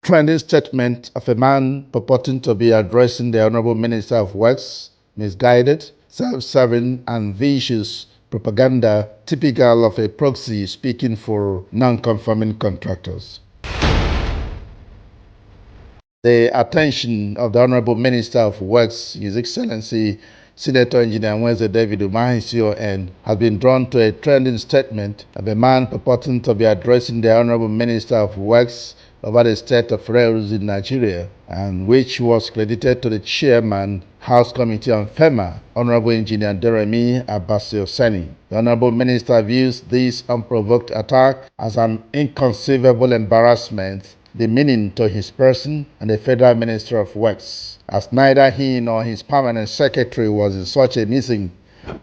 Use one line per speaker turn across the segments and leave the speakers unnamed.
Trending statement of a man purporting to be addressing the Honorable Minister of Works, misguided, self-serving, and vicious propaganda typical of a proxy speaking for non-conforming contractors. The attention of the Honorable Minister of Works, His Excellency Senator Engineer Wednesday David Umahisio, and has been drawn to a trending statement of a man purporting to be addressing the Honorable Minister of Works over the state of rails in Nigeria, and which was credited to the Chairman, House Committee on FEMA, Honorable Engineer Deremi Abasi-Oseni. The Honorable Minister views this unprovoked attack as an inconceivable embarrassment demeaning to his person and the Federal Minister of Works, as neither he nor his permanent secretary was in such a meeting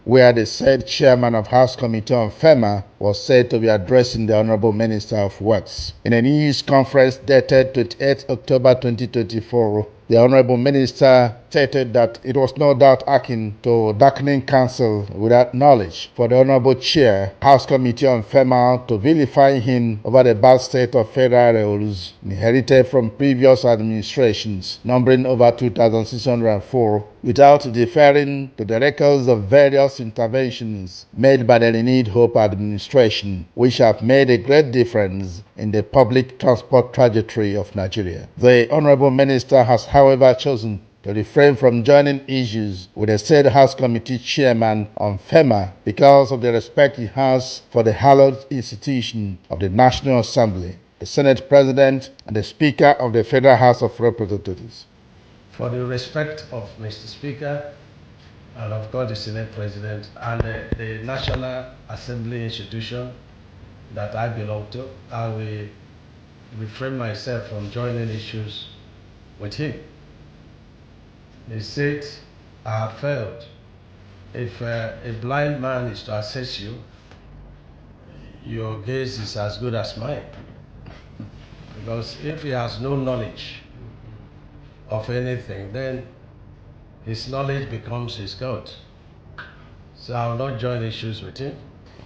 where the said chairman of House Committee on FEMA was said to be addressing the Honorable Minister of Works. In a news conference dated 28th October 2024, the Honorable Minister stated that it was no doubt akin to darkening counsel without knowledge for the Honorable Chair, House Committee on FEMA, to vilify him over the bad state of federal roads inherited from previous administrations, numbering over 2,604, without deferring to the records of various interventions made by the Renewed Hope administration, which have made a great difference in the public transport trajectory of Nigeria. The Honorable Minister has, however, chosen to refrain from joining issues with the said House Committee Chairman on FEMA because of the respect he has for the hallowed institution of the National Assembly, the Senate President, and the Speaker of the Federal House of Representatives.
For the respect of Mr. Speaker, and of course the Senate President, and the National Assembly institution that I belong to, I will refrain myself from joining issues with him. They said, I have failed. If a blind man is to assess you, your gaze is as good as mine. Because if he has no knowledge of anything, then his knowledge becomes his God. So I will not join issues with him.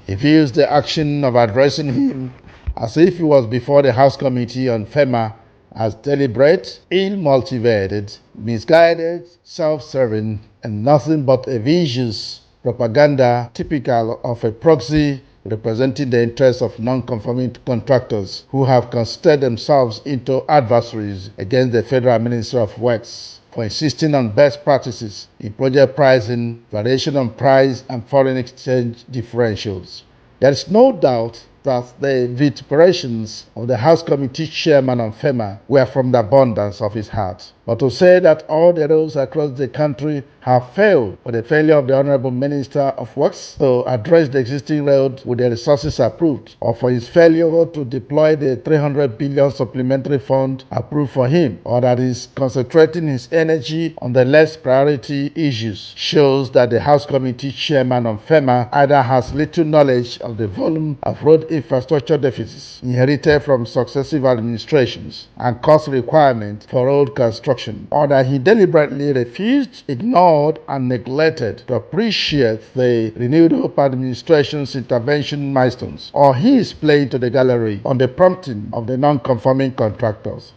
He views the action of addressing him as if he was before the House Committee on FEMA as deliberate, ill-motivated, misguided, self-serving, and nothing but a vicious propaganda typical of a proxy representing the interests of non-conforming contractors who have constituted themselves into adversaries against the Federal Minister of Works for insisting on best practices in project pricing, variation on price, and foreign exchange differentials. There is no doubt that the vituperations of the House Committee Chairman on FEMA were from the abundance of his heart. But to say that all the roads across the country have failed for the failure of the Honorable Minister of Works to address the existing road with the resources approved, or for his failure to deploy the 300 billion supplementary fund approved for him, or that he's concentrating his energy on the less priority issues, shows that the House Committee Chairman on FEMA either has little knowledge of the volume of road infrastructure deficits inherited from successive administrations and cost requirements for road construction, or that he deliberately refused, ignored, and neglected to appreciate the Renewed Hope administration's intervention milestones, or he is playing to the gallery on the prompting of the non-conforming contractors.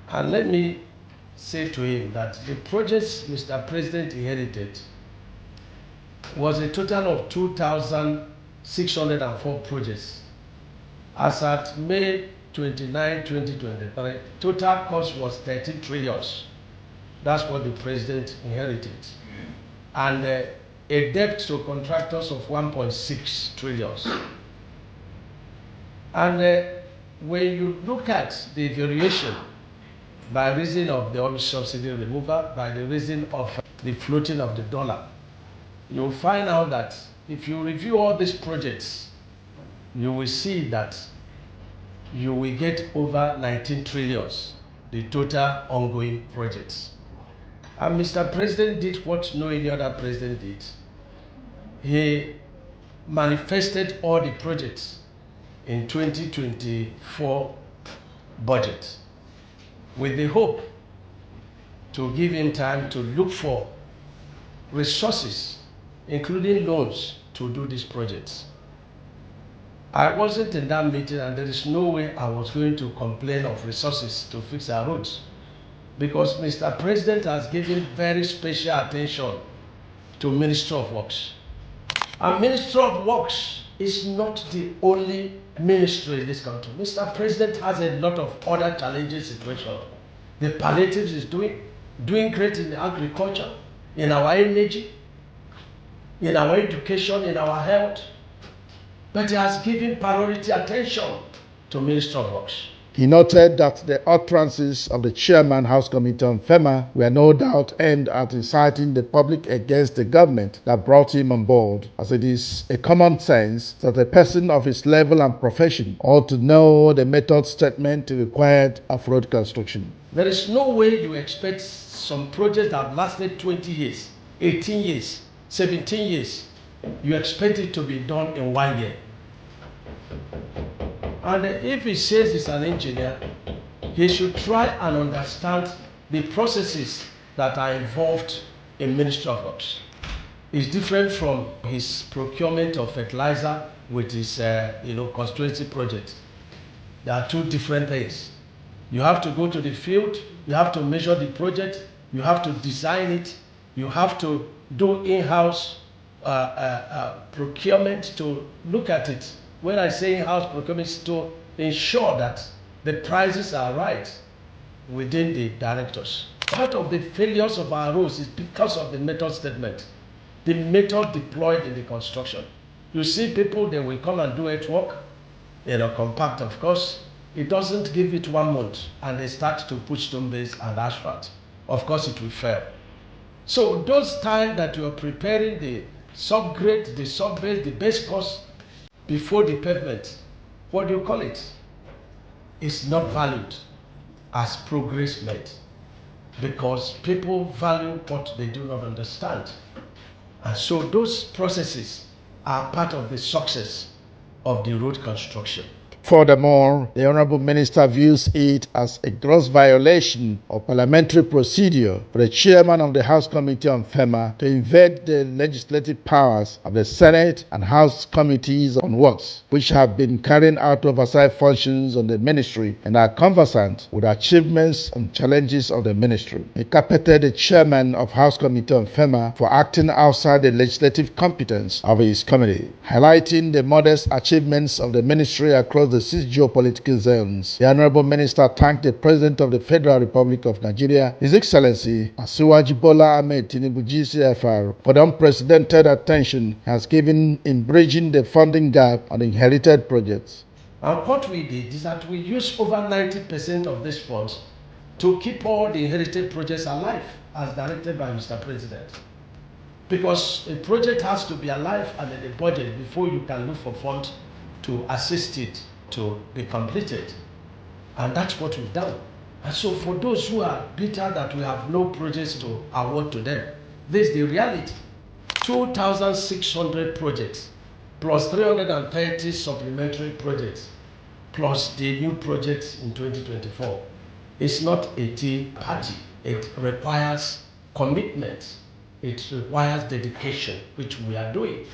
And let me say to him that the projects Mr. President inherited was a total of 2,604 projects. As at May 29, 2023, total cost was 13 trillion. That's what the president inherited. And a debt to contractors of 1.6 trillion. And when you look at the variation by reason of the oil subsidy removal, by the reason of the floating of the dollar, you'll find out that if you review all these projects, you will see that you will get over 19 trillion, the total ongoing projects. And Mr. President did what no any other president did. He manifested all the projects in 2024 budget with the hope to give him time to look for resources, including loans, to do these projects. I wasn't in that meeting, and there is no way I was going to complain of resources to fix our roads, because Mr. President has given very special attention to Ministry of Works. And Ministry of Works is not the only ministry in this country. Mr. President has a lot of other challenging situations. The palliatives is doing great in agriculture, in our energy, in our education, in our health. But he has given priority attention to Ministry of Works.
He noted that the utterances of the chairman House Committee on FEMA were no doubt aimed at inciting the public against the government that brought him on board, as it is a common sense that a person of his level and profession ought to know the method statement required of road construction.
There is no way you expect some projects that lasted 20 years, 18 years, 17 years, you expect it to be done in 1 year. And if he says he's an engineer, he should try and understand the processes that are involved in Ministry of Works. It's different from his procurement of fertilizer with his constituency project. There are two different things. You have to go to the field, you have to measure the project, you have to design it, you have to do in-house procurement to look at it. When I say in-house procurement, is to ensure that the prices are right within the directors. Part of the failures of our roads is because of the method statement, the method deployed in the construction. You see people, they will come and do earthwork, compact, of course. It doesn't give it 1 month and they start to put stone base and asphalt. Of course, it will fail. So those time that you are preparing the subgrade, the subbase, the base course before the pavement, what do you call it? It's not valued as progress made, because people value what they do not understand. And so those processes are part of the success of the road construction.
Furthermore, the Honorable Minister views it as a gross violation of parliamentary procedure for the chairman of the House Committee on FEMA to invade the legislative powers of the Senate and House Committees on Works, which have been carrying out oversight functions on the ministry and are conversant with achievements and challenges of the ministry. He carpeted the chairman of House Committee on FEMA for acting outside the legislative competence of his committee, highlighting the modest achievements of the ministry across the 6 geopolitical zones. The Honorable Minister thanked the President of the Federal Republic of Nigeria, His Excellency Asiwaju Bola Ahmed Tinubu GCFR, for the unprecedented attention he has given in bridging the funding gap on inherited projects.
And what we did is that we used over 90% of these funds to keep all the inherited projects alive, as directed by Mr. President. Because a project has to be alive and in the budget before you can look for funds to assist it to be completed. And that's what we've done. And so for those who are bitter that we have no projects to award to them, this is the reality. 2,600 projects plus 330 supplementary projects plus the new projects in 2024. It's not a tea party. It requires commitment. It requires dedication, which we are doing.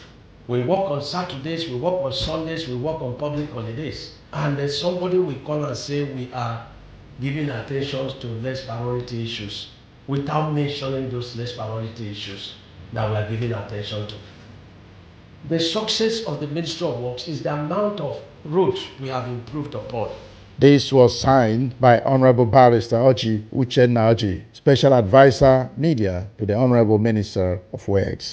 We work on Saturdays, we work on Sundays, we work on public holidays. And then somebody will come and say we are giving attention to less priority issues without mentioning those less priority issues that we are giving attention to. The success of the Ministry of Works is the amount of roads we have improved upon.
This was signed by Honorable Barrister Oji Uchenna Oji, Special Advisor Media to the Honorable Minister of Works.